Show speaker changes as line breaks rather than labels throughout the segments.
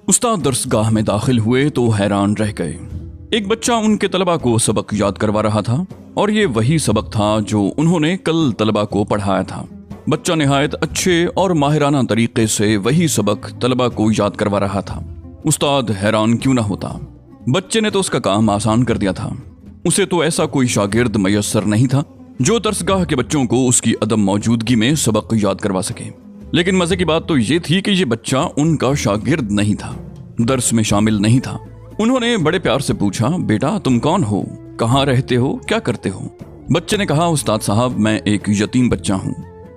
استاد درسگاہ میں داخل ہوئے تو حیران رہ گئے۔ ایک بچہ ان کے طلبہ کو سبق یاد کروا رہا تھا اور یہ وہی سبق تھا جو انہوں نے کل طلبہ کو پڑھایا تھا۔ بچہ نہایت اچھے اور ماہرانہ طریقے سے وہی سبق طلبہ کو یاد کروا رہا تھا۔ استاد حیران کیوں نہ ہوتا، بچے نے تو اس کا کام آسان کر دیا تھا۔ اسے تو ایسا کوئی شاگرد میسر نہیں تھا جو درسگاہ کے بچوں کو اس کی عدم موجودگی میں سبق یاد کروا سکے۔ لیکن مزے کی بات تو یہ تھی کہ یہ بچہ ان کا شاگرد نہیں تھا، درس میں شامل نہیں تھا۔ انہوں نے بڑے پیار سے پوچھا، بیٹا تم کون ہو، کہاں رہتے ہو، کیا کرتے ہو؟ بچے نے کہا، استاد صاحب میں ایک یتیم بچہ ہوں،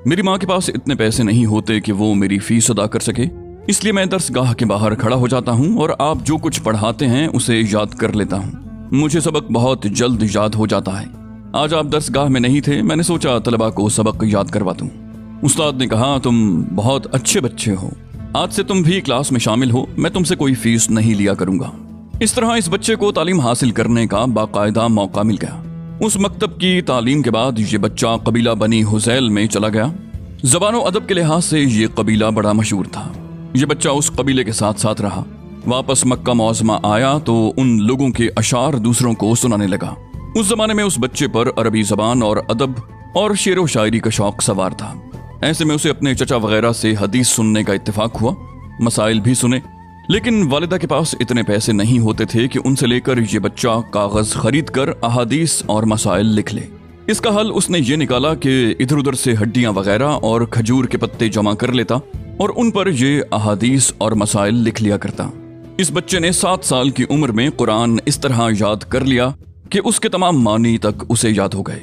میری ماں کے پاس اتنے پیسے نہیں ہوتے کہ وہ میری فیس ادا کر سکے، اس لیے میں درسگاہ کے باہر کھڑا ہو جاتا ہوں اور آپ جو کچھ پڑھاتے ہیں اسے یاد کر لیتا ہوں۔ مجھے سبق بہت جلد یاد ہو جاتا ہے۔ آج آپ درسگاہ میں نہیں تھے، میں نے سوچا طلبہ کو سبق یاد کروا دوں۔ استاد نے کہا، تم بہت اچھے بچے ہو، آج سے تم بھی کلاس میں شامل ہو، میں تم سے کوئی فیس نہیں لیا کروں گا۔ اس طرح اس بچے کو تعلیم حاصل کرنے کا باقاعدہ موقع مل گیا۔ اس مکتب کی تعلیم کے بعد یہ بچہ قبیلہ بنی حذیل میں چلا گیا۔ زبان و ادب کے لحاظ سے یہ قبیلہ بڑا مشہور تھا۔ یہ بچہ اس قبیلے کے ساتھ ساتھ رہا۔ واپس مکہ معظمہ آیا تو ان لوگوں کے اشعار دوسروں کو سنانے لگا۔ اس زمانے میں اس بچے پر عربی زبان اور ادب اور شعر و شاعری کا شوق سوار تھا۔ ایسے میں اسے اپنے چچا وغیرہ سے حدیث سننے کا اتفاق ہوا، مسائل بھی سنے، لیکن والدہ کے پاس اتنے پیسے نہیں ہوتے تھے کہ ان سے لے کر یہ بچہ کاغذ خرید کر احادیث اور مسائل لکھ لے۔ اس کا حل اس نے یہ نکالا کہ ادھر ادھر سے ہڈیاں وغیرہ اور کھجور کے پتے جمع کر لیتا اور ان پر یہ احادیث اور مسائل لکھ لیا کرتا۔ اس بچے نے 7 سال کی عمر میں قرآن اس طرح یاد کر لیا کہ اس کے تمام معنی تک اسے یاد ہو گئے۔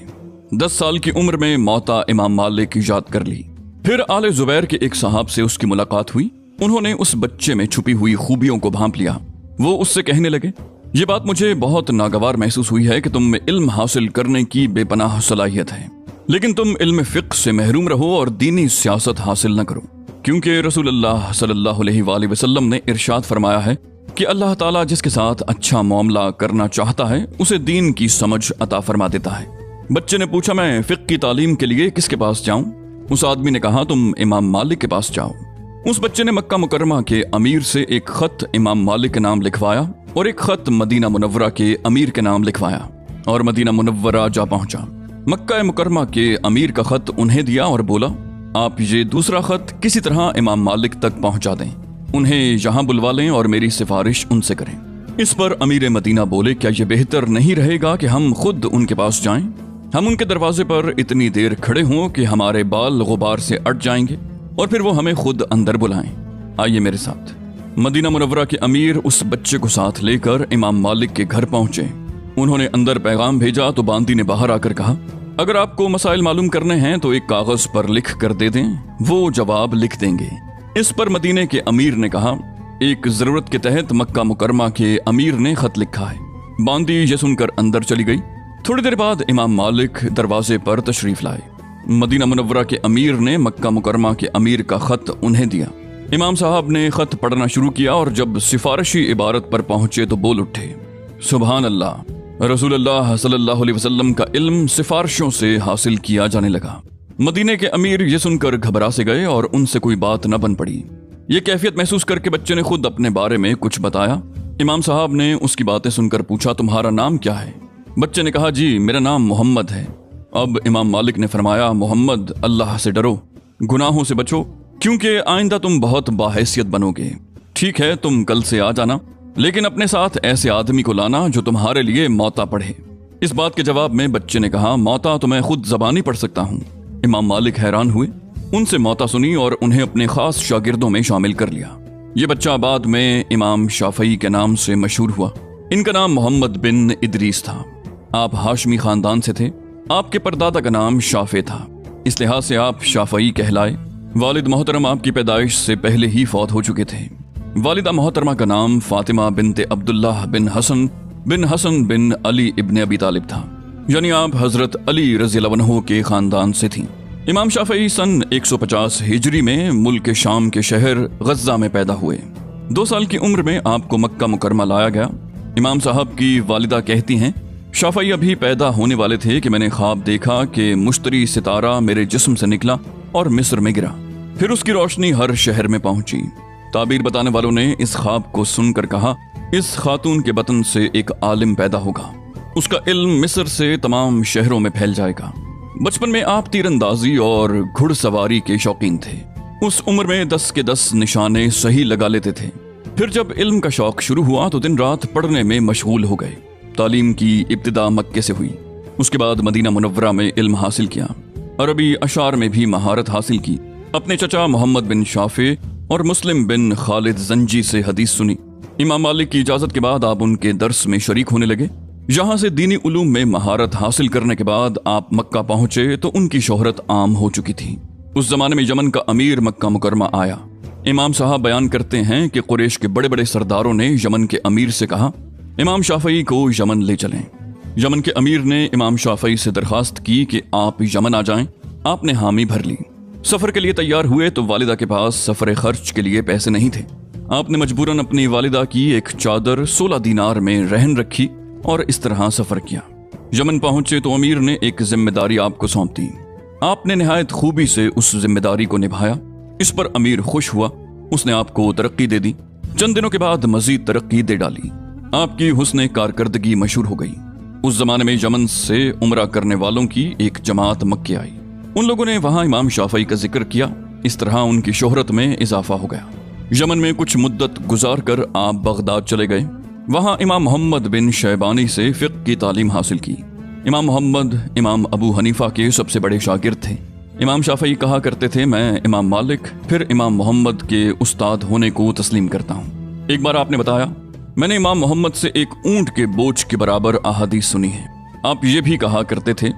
10 سال کی عمر میں موطا امام مالک یاد کر لی۔ پھر آل زبیر کے ایک صاحب سے اس کی ملاقات ہوئی۔ انہوں نے اس بچے میں چھپی ہوئی خوبیوں کو بھانپ لیا۔ وہ اس سے کہنے لگے، یہ بات مجھے بہت ناگوار محسوس ہوئی ہے کہ تم میں علم حاصل کرنے کی بے پناہ صلاحیت ہے، لیکن تم علم فقہ سے محروم رہو اور دینی سیاست حاصل نہ کرو، کیونکہ رسول اللہ صلی اللہ علیہ وآلہ وسلم نے ارشاد فرمایا ہے کہ اللہ تعالیٰ جس کے ساتھ اچھا معاملہ کرنا چاہتا ہے اسے دین کی سمجھ عطا فرما دیتا ہے۔ بچے نے پوچھا، میں فقہ کی تعلیم کے لیے کس کے پاس جاؤں؟ اس آدمی نے کہا، تم امام مالک کے پاس جاؤ۔ اس بچے نے مکہ مکرمہ کے امیر سے ایک خط امام مالک کے نام لکھوایا اور ایک خط مدینہ منورہ کے امیر کے نام لکھوایا اور مدینہ منورہ جا پہنچا۔ مکہ مکرمہ کے امیر کا خط انہیں دیا اور بولا، آپ یہ دوسرا خط کسی طرح امام مالک تک پہنچا دیں، انہیں یہاں بلوا لیں اور میری سفارش ان سے کریں۔ اس پر امیر مدینہ بولے، کیا یہ بہتر نہیں رہے گا کہ ہم خود ان کے پاس جائیں؟ ہم ان کے دروازے پر اتنی دیر کھڑے ہوں کہ ہمارے بال غبار سے اٹ جائیں گے اور پھر وہ ہمیں خود اندر بلائیں۔ آئیے میرے ساتھ۔ مدینہ منورہ کے امیر اس بچے کو ساتھ لے کر امام مالک کے گھر پہنچے۔ انہوں نے اندر پیغام بھیجا تو باندی نے باہر آ کر کہا، اگر آپ کو مسائل معلوم کرنے ہیں تو ایک کاغذ پر لکھ کر دے دیں، وہ جواب لکھ دیں گے۔ اس پر مدینے کے امیر نے کہا، ایک ضرورت کے تحت مکہ مکرمہ کے امیر نے خط لکھا ہے۔ باندی یہ سن کر اندر چلی گئی۔ تھوڑی دیر بعد امام مالک دروازے پر تشریف لائے۔ مدینہ منورہ کے امیر نے مکہ مکرمہ کے امیر کا خط انہیں دیا۔ امام صاحب نے خط پڑھنا شروع کیا اور جب سفارشی عبارت پر پہنچے تو بول اٹھے، سبحان اللہ، رسول اللہ صلی اللہ علیہ وسلم کا علم سفارشوں سے حاصل کیا جانے لگا۔ مدینے کے امیر یہ سن کر گھبرا سے گئے اور ان سے کوئی بات نہ بن پڑی۔ یہ کیفیت محسوس کر کے بچے نے خود اپنے بارے میں کچھ بتایا۔ امام صاحب نے اس کی باتیں سن کر پوچھا، تمہارا نام کیا ہے؟ بچے نے کہا، جی میرا نام محمد ہے۔ اب امام مالک نے فرمایا، محمد اللہ سے ڈرو، گناہوں سے بچو، کیونکہ آئندہ تم بہت باحیثیت بنو گے۔ ٹھیک ہے تم کل سے آ جانا، لیکن اپنے ساتھ ایسے آدمی کو لانا جو تمہارے لیے موطا پڑھے۔ اس بات کے جواب میں بچے نے کہا، موطا تو میں خود زبانی پڑھ سکتا ہوں۔ امام مالک حیران ہوئے، ان سے موطا سنی اور انہیں اپنے خاص شاگردوں میں شامل کر لیا۔ یہ بچہ بعد میں امام شافعی کے نام سے مشہور ہوا۔ ان کا نام محمد بن ادریس تھا۔ آپ ہاشمی خاندان سے تھے۔ آپ کے پردادا کا نام شافع تھا، اس لحاظ سے آپ شافعی کہلائے۔ والد محترم آپ کی پیدائش سے پہلے ہی فوت ہو چکے تھے۔ والدہ محترمہ کا نام فاطمہ بنت عبداللہ بن حسن بن علی ابن ابی طالب تھا، یعنی آپ حضرت علی رضی اللہ عنہ کے خاندان سے تھیں۔ امام شافعی سن 150 ہجری میں ملک شام کے شہر غزہ میں پیدا ہوئے۔ 2 سال کی عمر میں آپ کو مکہ مکرمہ لایا گیا۔ امام صاحب کی والدہ کہتی ہیں، شافعی ابھی پیدا ہونے والے تھے کہ میں نے خواب دیکھا کہ مشتری ستارہ میرے جسم سے نکلا اور مصر میں گرا، پھر اس کی روشنی ہر شہر میں پہنچی۔ تعبیر بتانے والوں نے اس خواب کو سن کر کہا، اس خاتون کے بطن سے ایک عالم پیدا ہوگا، اس کا علم مصر سے تمام شہروں میں پھیل جائے گا۔ بچپن میں آپ تیر اندازی اور گھڑ سواری کے شوقین تھے۔ اس عمر میں 10 کے 10 نشانے صحیح لگا لیتے تھے۔ پھر جب علم کا شوق شروع ہوا تو دن رات پڑھنے میں مشغول ہو گئے۔ تعلیم کی ابتدا مکے سے ہوئی، اس کے بعد مدینہ منورہ میں علم حاصل کیا، عربی اشعار میں بھی مہارت حاصل کی، اپنے چچا محمد بن شافع اور مسلم بن خالد زنجی سے حدیث سنی۔ امام مالک کی اجازت کے بعد آپ ان کے درس میں شریک ہونے لگے۔ یہاں سے دینی علوم میں مہارت حاصل کرنے کے بعد آپ مکہ پہنچے تو ان کی شہرت عام ہو چکی تھی۔ اس زمانے میں یمن کا امیر مکہ مکرمہ آیا۔ امام صاحب بیان کرتے ہیں کہ قریش کے بڑے بڑے سرداروں نے یمن کے امیر سے کہا، امام شافعی کو یمن لے چلیں۔ یمن کے امیر نے امام شافعی سے درخواست کی کہ آپ یمن آ جائیں۔ آپ نے حامی بھر لی۔ سفر کے لیے تیار ہوئے تو والدہ کے پاس سفر خرچ کے لیے پیسے نہیں تھے۔ آپ نے مجبوراً اپنی والدہ کی ایک چادر 16 دینار میں رہن رکھی اور اس طرح سفر کیا۔ یمن پہنچے تو امیر نے ایک ذمہ داری آپ کو سونپ دی۔ آپ نے نہایت خوبی سے اس ذمہ داری کو نبھایا۔ اس پر امیر خوش ہوا، اس نے آپ کو ترقی دے دی۔ چند دنوں کے بعد مزید ترقی دے ڈالی۔ آپ کی حسن کارکردگی مشہور ہو گئی۔ اس زمانے میں یمن سے عمرہ کرنے والوں کی ایک جماعت مکے آئی۔ ان لوگوں نے وہاں امام شافعی کا ذکر کیا۔ اس طرح ان کی شہرت میں اضافہ ہو گیا۔ یمن میں کچھ مدت گزار کر آپ بغداد چلے گئے۔ وہاں امام محمد بن شیبانی سے فقہ کی تعلیم حاصل کی۔ امام محمد امام ابو حنیفہ کے سب سے بڑے شاگرد تھے۔ امام شافعی کہا کرتے تھے، میں امام مالک پھر امام محمد کے استاد ہونے کو تسلیم کرتا ہوں۔ ایک بار آپ نے بتایا، میں نے امام محمد سے ایک اونٹ کے بوجھ کے برابر احادیث سنی ہے۔ آپ یہ بھی کہا کرتے تھے،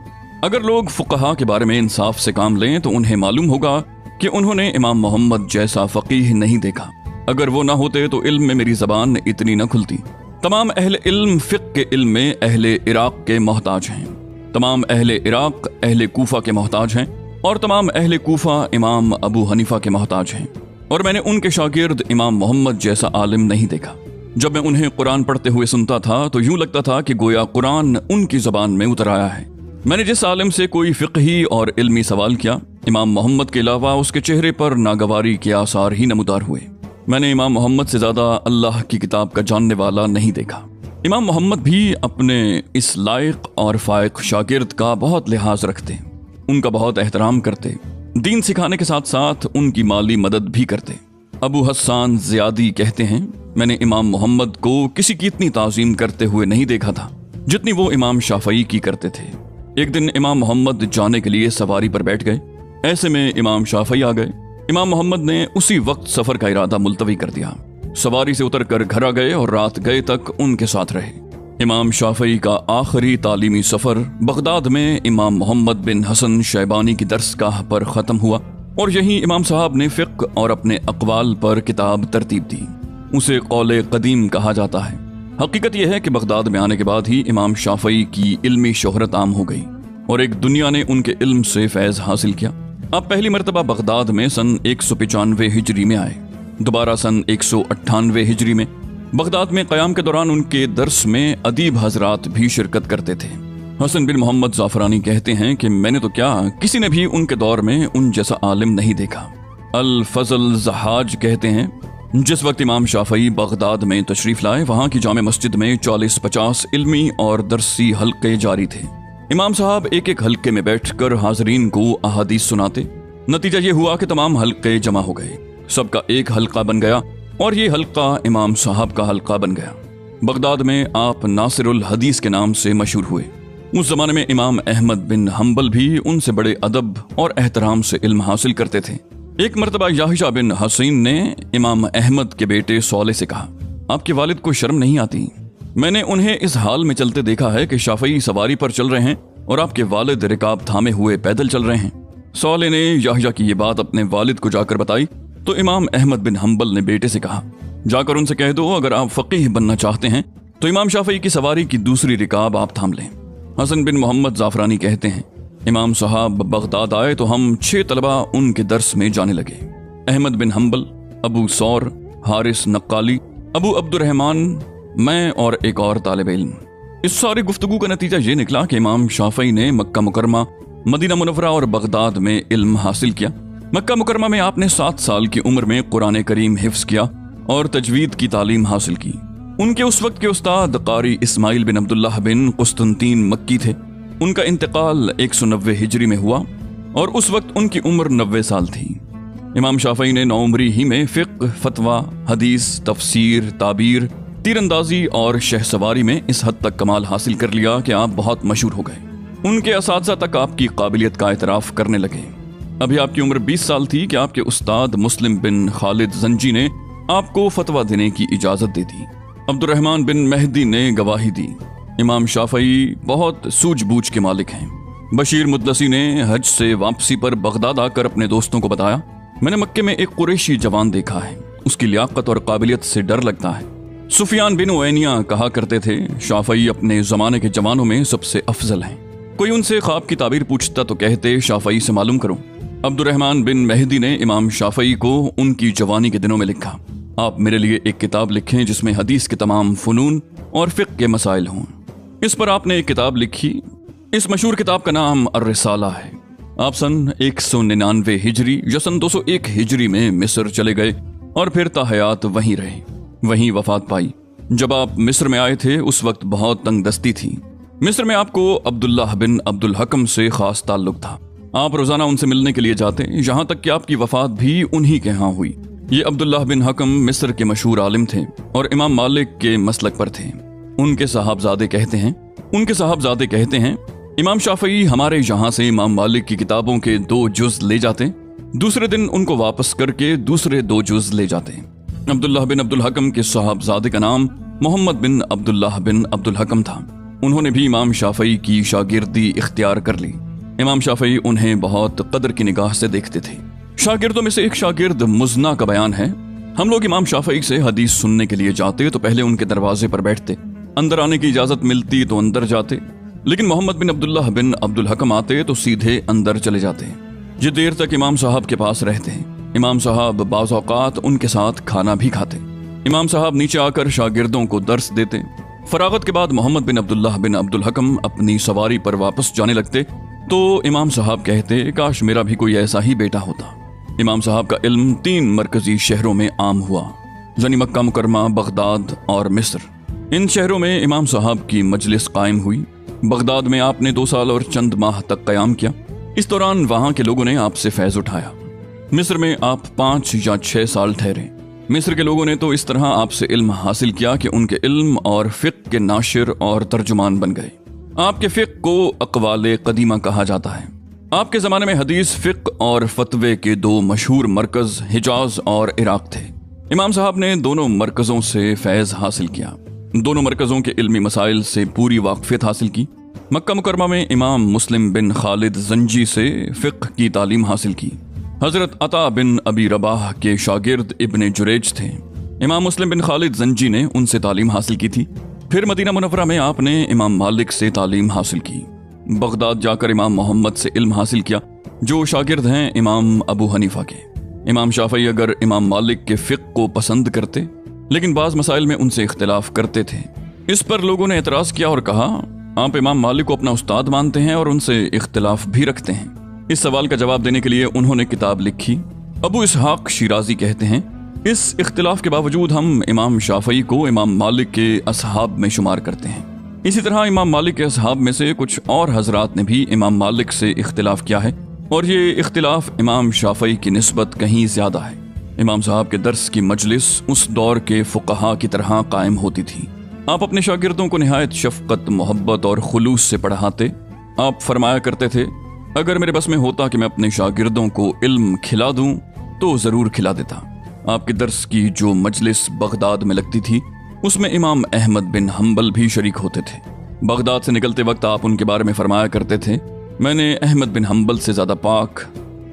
اگر لوگ فقہا کے بارے میں انصاف سے کام لیں تو انہیں معلوم ہوگا کہ انہوں نے امام محمد جیسا فقیہ نہیں دیکھا۔ اگر وہ نہ ہوتے تو علم میں میری زبان اتنی نہ کھلتی۔ تمام اہل علم فقہ کے علم میں اہل عراق کے محتاج ہیں، تمام اہل عراق اہل کوفہ کے محتاج ہیں، اور تمام اہل کوفہ امام ابو حنیفہ کے محتاج ہیں، اور میں نے ان کے شاگرد امام محمد جیسا عالم نہیں دیکھا۔ جب میں انہیں قرآن پڑھتے ہوئے سنتا تھا تو یوں لگتا تھا کہ گویا قرآن ان کی زبان میں اتر آیا ہے۔ میں نے جس عالم سے کوئی فقہی اور علمی سوال کیا، امام محمد کے علاوہ اس کے چہرے پر ناگواری کے آثار ہی نمودار ہوئے۔ میں نے امام محمد سے زیادہ اللہ کی کتاب کا جاننے والا نہیں دیکھا۔ امام محمد بھی اپنے اس لائق اور فائق شاگرد کا بہت لحاظ رکھتے، ان کا بہت احترام کرتے، دین سکھانے کے ساتھ ساتھ ان کی مالی مدد بھی کرتے۔ ابو حسان زیادی کہتے ہیں، میں نے امام محمد کو کسی کی اتنی تعظیم کرتے ہوئے نہیں دیکھا تھا جتنی وہ امام شافعی کی کرتے تھے۔ ایک دن امام محمد جانے کے لیے سواری پر بیٹھ گئے، ایسے میں امام شافعی آ گئے۔ امام محمد نے اسی وقت سفر کا ارادہ ملتوی کر دیا، سواری سے اتر کر گھر آ گئے اور رات گئے تک ان کے ساتھ رہے۔ امام شافعی کا آخری تعلیمی سفر بغداد میں امام محمد بن حسن شیبانی کی درسگاہ پر ختم ہوا، اور یہیں امام صاحب نے فقہ اور اپنے اقوال پر کتاب ترتیب دی۔ اسے قول قدیم کہا جاتا ہے۔ حقیقت یہ ہے کہ بغداد میں آنے کے بعد ہی امام شافعی کی علمی شہرت عام ہو گئی اور ایک دنیا نے ان کے علم سے فیض حاصل کیا۔ آپ پہلی مرتبہ بغداد میں سن 195 ہجری میں آئے، دوبارہ سن 198 ہجری میں۔ بغداد میں قیام کے دوران ان کے درس میں ادیب حضرات بھی شرکت کرتے تھے۔ حسن بن محمد زعفرانی کہتے ہیں کہ میں نے تو کیا، کسی نے بھی ان کے دور میں ان جیسا عالم نہیں دیکھا۔ الفضل زحاج کہتے ہیں، جس وقت امام شافعی بغداد میں تشریف لائے وہاں کی جامع مسجد میں 40-50 علمی اور درسی حلقے جاری تھے۔ امام صاحب ایک ایک حلقے میں بیٹھ کر حاضرین کو احادیث سناتے۔ نتیجہ یہ ہوا کہ تمام حلقے جمع ہو گئے، سب کا ایک حلقہ بن گیا، اور یہ حلقہ امام صاحب کا حلقہ بن گیا۔ بغداد میں آپ ناصر الحدیث کے نام سے مشہور ہوئے۔ اس زمانے میں امام احمد بن حنبل بھی ان سے بڑے ادب اور احترام سے علم حاصل کرتے تھے۔ ایک مرتبہ یحییٰ بن حسین نے امام احمد کے بیٹے صالح سے کہا، آپ کے والد کو شرم نہیں آتی؟ میں نے انہیں اس حال میں چلتے دیکھا ہے کہ شافعی سواری پر چل رہے ہیں اور آپ کے والد رکاب تھامے ہوئے پیدل چل رہے ہیں۔ صالح نے یحییٰ کی یہ بات اپنے والد کو جا کر بتائی تو امام احمد بن حنبل نے بیٹے سے کہا، جا کر ان سے کہہ دو اگر آپ فقیہ بننا چاہتے ہیں تو امام شافعی کی سواری کی دوسری رکاب آپ تھام لیں۔ حسن بن محمد زعفرانی کہتے ہیں، امام صاحب بغداد آئے تو ہم 6 طلبہ ان کے درس میں جانے لگے۔ احمد بن حنبل، ابو ثور، حارث نقالی، ابو عبد الرحمن، میں اور ایک اور طالب علم۔ اس ساری گفتگو کا نتیجہ یہ نکلا کہ امام شافعی نے مکہ مکرمہ، مدینہ منورہ اور بغداد میں علم حاصل کیا۔ مکہ مکرمہ میں آپ نے 7 سال کی عمر میں قرآن کریم حفظ کیا اور تجوید کی تعلیم حاصل کی۔ ان کے اس وقت کے استاد قاری اسماعیل بن عبداللہ بن قسطنطین مکی تھے۔ ان کا انتقال 190 ہجری میں ہوا اور اس وقت ان کی عمر 90 سال تھی۔ امام شافعی نے نوعمری ہی میں فقہ، فتویٰ، حدیث، تفسیر، تعبیر، تیر اندازی اور شہ سواری میں اس حد تک کمال حاصل کر لیا کہ آپ بہت مشہور ہو گئے۔ ان کے اساتذہ تک آپ کی قابلیت کا اعتراف کرنے لگے۔ ابھی آپ کی عمر 20 سال تھی کہ آپ کے استاد مسلم بن خالد زنجی نے آپ کو فتویٰ دینے کی اجازت دے دی۔ عبد الرحمن بن مہدی نے گواہی دی۔ امام شافعی بہت سوجھ بوجھ کے مالک ہیں۔ بشیر مدلسی نے حج سے واپسی پر بغداد آ کر اپنے دوستوں کو بتایا، میں نے مکے میں ایک قریشی جوان دیکھا ہے، اس کی لیاقت اور قابلیت سے ڈر لگتا ہے۔ سفیان بن عینیہ کہا کرتے تھے، شافعی اپنے زمانے کے جوانوں میں سب سے افضل ہیں۔ کوئی ان سے خواب کی تعبیر پوچھتا تو کہتے شافعی سے معلوم کرو۔ عبد الرحمن بن مہدی نے امام شافعی کو ان کی جوانی کے دنوں میں لکھا، آپ میرے لیے ایک کتاب لکھیں جس میں حدیث کے تمام فنون اور فقہ کے مسائل ہوں۔ اس پر آپ نے ایک کتاب لکھی۔ اس مشہور کتاب کا نام الرسالہ ہے۔ آپ سن 199 ہجری یا سن 201 ہجری میں مصر چلے گئے اور پھر تا حیات وہیں رہے، وہیں وفات پائی۔ جب آپ مصر میں آئے تھے اس وقت بہت تنگ دستی تھی۔ مصر میں آپ کو عبداللہ بن عبد الحکم سے خاص تعلق تھا۔ آپ روزانہ ان سے ملنے کے لیے جاتے، یہاں تک کہ آپ کی وفات بھی انہی کے ہاں ہوئی۔ یہ عبداللہ بن حکم مصر کے مشہور عالم تھے اور امام مالک کے مسلک پر تھے۔ ان کے صاحبزادے کہتے ہیں امام شافعی ہمارے یہاں سے امام مالک کی کتابوں کے 2 جز لے جاتے، دوسرے دن ان کو واپس کر کے دوسرے 2 جز لے جاتے۔ عبداللہ بن عبد الحکم کے صاحبزادے کا نام محمد بن عبداللہ بن عبد الحکم تھا۔ انہوں نے بھی امام شافعی کی شاگردی اختیار کر لی۔ امام شافعی انہیں بہت قدر کی نگاہ سے دیکھتے تھے۔ شاگردوں میں سے ایک شاگرد مزنہ کا بیان ہے، ہم لوگ امام شافعی سے حدیث سننے کے لیے جاتے تو پہلے ان کے دروازے پر بیٹھتے، اندر آنے کی اجازت ملتی تو اندر جاتے، لیکن محمد بن عبداللہ بن عبد الحکم آتے تو سیدھے اندر چلے جاتے۔ یہ دیر تک امام صاحب کے پاس رہتے ہیں۔ امام صاحب بعض اوقات ان کے ساتھ کھانا بھی کھاتے۔ امام صاحب نیچے آ کر شاگردوں کو درس دیتے۔ فراغت کے بعد محمد بن عبداللہ بن عبد الحکم اپنی سواری پر واپس جانے لگتے تو امام صاحب کہتے کاش میرا بھی کوئی ایسا ہی بیٹا ہوتا۔ امام صاحب کا علم 3 مرکزی شہروں میں عام ہوا، یعنی مکہ مکرمہ، بغداد اور مصر۔ ان شہروں میں امام صاحب کی مجلس قائم ہوئی۔ بغداد میں آپ نے 2 سال اور چند ماہ تک قیام کیا۔ اس دوران وہاں کے لوگوں نے آپ سے فیض اٹھایا۔ مصر میں آپ 5 یا 6 سال ٹھہرے۔ مصر کے لوگوں نے تو اس طرح آپ سے علم حاصل کیا کہ ان کے علم اور فقہ کے ناشر اور ترجمان بن گئے۔ آپ کے فقہ کو اقوال قدیمہ کہا جاتا ہے۔ آپ کے زمانے میں حدیث، فقہ اور فتوے کے 2 مشہور مرکز حجاز اور عراق تھے۔ امام صاحب نے دونوں مرکزوں سے فیض حاصل کیا، دونوں مرکزوں کے علمی مسائل سے پوری واقفیت حاصل کی۔ مکہ مکرمہ میں امام مسلم بن خالد زنجی سے فقہ کی تعلیم حاصل کی۔ حضرت عطا بن ابی رباح کے شاگرد ابن جریج تھے۔ امام مسلم بن خالد زنجی نے ان سے تعلیم حاصل کی تھی۔ پھر مدینہ منورہ میں آپ نے امام مالک سے تعلیم حاصل کی۔ بغداد جا کر امام محمد سے علم حاصل کیا، جو شاگرد ہیں امام ابو حنیفہ کے۔ امام شافعی اگر امام مالک کے فقہ کو پسند کرتے لیکن بعض مسائل میں ان سے اختلاف کرتے تھے۔ اس پر لوگوں نے اعتراض کیا اور کہا آپ امام مالک کو اپنا استاد مانتے ہیں اور ان سے اختلاف بھی رکھتے ہیں۔ اس سوال کا جواب دینے کے لیے انہوں نے کتاب لکھی۔ ابو اسحاق شیرازی کہتے ہیں اس اختلاف کے باوجود ہم امام شافعی کو امام مالک کے اصحاب میں شمار کرتے ہیں۔ اسی طرح امام مالک کے اصحاب میں سے کچھ اور حضرات نے بھی امام مالک سے اختلاف کیا ہے اور یہ اختلاف امام شافعی کی نسبت کہیں زیادہ ہے۔ امام صاحب کے درس کی مجلس اس دور کے فقہا کی طرح قائم ہوتی تھی۔ آپ اپنے شاگردوں کو نہایت شفقت، محبت اور خلوص سے پڑھاتے۔ آپ فرمایا کرتے تھے اگر میرے بس میں ہوتا کہ میں اپنے شاگردوں کو علم کھلا دوں تو ضرور کھلا دیتا۔ آپ کے درس کی جو مجلس بغداد میں لگتی تھی اس میں امام احمد بن حنبل بھی شریک ہوتے تھے۔ بغداد سے نکلتے وقت آپ ان کے بارے میں فرمایا کرتے تھے میں نے احمد بن حنبل سے زیادہ پاک،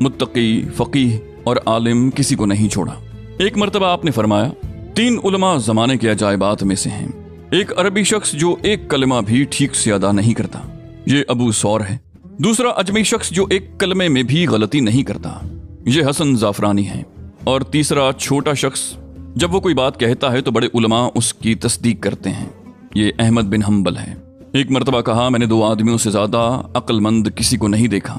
متقی، فقیہ اور عالم کسی کو نہیں چھوڑا۔ ایک مرتبہ آپ نے فرمایا 3 علماء زمانے کے عجائبات میں سے ہیں۔ ایک عربی شخص جو ایک کلمہ بھی ٹھیک سے ادا نہیں کرتا، یہ ابو ثور ہے۔ دوسرا اجمی شخص جو ایک کلمے میں بھی غلطی نہیں کرتا، یہ حسن زعفرانی ہے۔ اور تیسرا چھوٹا شخص جب وہ کوئی بات کہتا ہے تو بڑے علماء اس کی تصدیق کرتے ہیں، یہ احمد بن حنبل ہے۔ ایک مرتبہ کہا میں نے 2 آدمیوں سے زیادہ عقل مند کسی کو نہیں دیکھا۔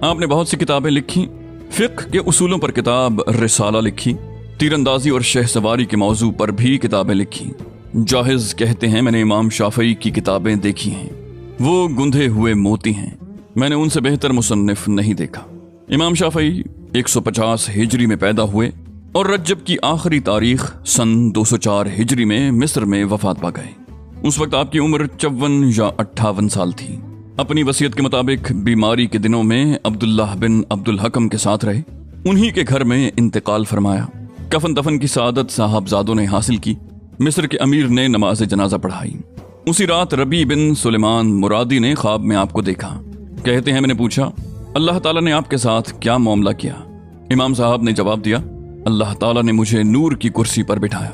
آپ نے بہت سی کتابیں لکھی، فقہ کے اصولوں پر کتاب رسالہ لکھی، تیر اندازی اور شہ سواری کے موضوع پر بھی کتابیں لکھی۔ جاہز کہتے ہیں میں نے امام شافعی کی کتابیں دیکھی ہیں، وہ گندھے ہوئے موتی ہیں، میں نے ان سے بہتر مصنف نہیں دیکھا۔ امام شافعی 150 ہجری میں پیدا ہوئے اور رجب کی آخری تاریخ سن 204 ہجری میں مصر میں وفات پا گئے۔ اس وقت آپ کی عمر 54 یا 58 سال تھی۔ اپنی وصیت کے مطابق بیماری کے دنوں میں عبداللہ بن عبد الحکم کے ساتھ رہے، انہی کے گھر میں انتقال فرمایا۔ کفن دفن کی سعادت صاحبزادوں نے حاصل کی۔ مصر کے امیر نے نماز جنازہ پڑھائی۔ اسی رات ربیع بن سلیمان مرادی نے خواب میں آپ کو دیکھا۔ کہتے ہیں میں نے پوچھا اللہ تعالیٰ نے آپ کے ساتھ کیا معاملہ کیا؟ امام صاحب نے جواب دیا اللہ تعالیٰ نے مجھے نور کی کرسی پر بٹھایا۔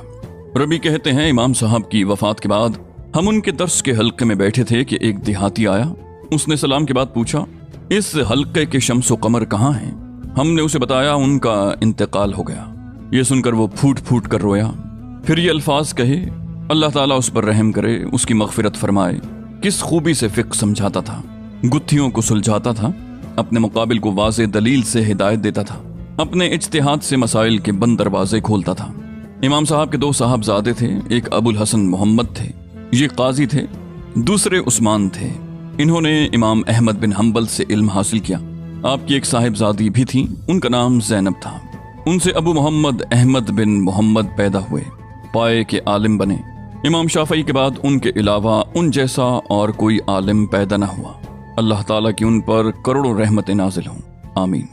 ربیع کہتے ہیں امام صاحب کی وفات کے بعد ہم ان کے درس کے حلقے میں بیٹھے تھے کہ ایک دیہاتی آیا۔ اس نے سلام کے بعد پوچھا اس حلقے کے شمس و قمر کہاں ہیں؟ ہم نے اسے بتایا ان کا انتقال ہو گیا۔ یہ سن کر وہ پھوٹ پھوٹ کر رویا، پھر یہ الفاظ کہے اللہ تعالیٰ اس پر رحم کرے، اس کی مغفرت فرمائے۔ کس خوبی سے فقہ سمجھاتا تھا، گتھیوں کو سلجھاتا تھا، اپنے مقابل کو واضح دلیل سے ہدایت دیتا تھا، اپنے اجتہاد سے مسائل کے بند دروازے کھولتا تھا۔ امام صاحب کے 2 صاحبزادے تھے، ایک ابو الحسن محمد تھے، یہ قاضی تھے، دوسرے عثمان تھے۔ انہوں نے امام احمد بن حنبل سے علم حاصل کیا۔ آپ کی ایک صاحبزادی بھی تھی، ان کا نام زینب تھا۔ ان سے ابو محمد احمد بن محمد پیدا ہوئے، پائے کے عالم بنے۔ امام شافعی کے بعد ان کے علاوہ ان جیسا اور کوئی عالم پیدا نہ ہوا۔ اللہ تعالیٰ کی ان پر کروڑوں رحمتیں نازل ہوں، آمین۔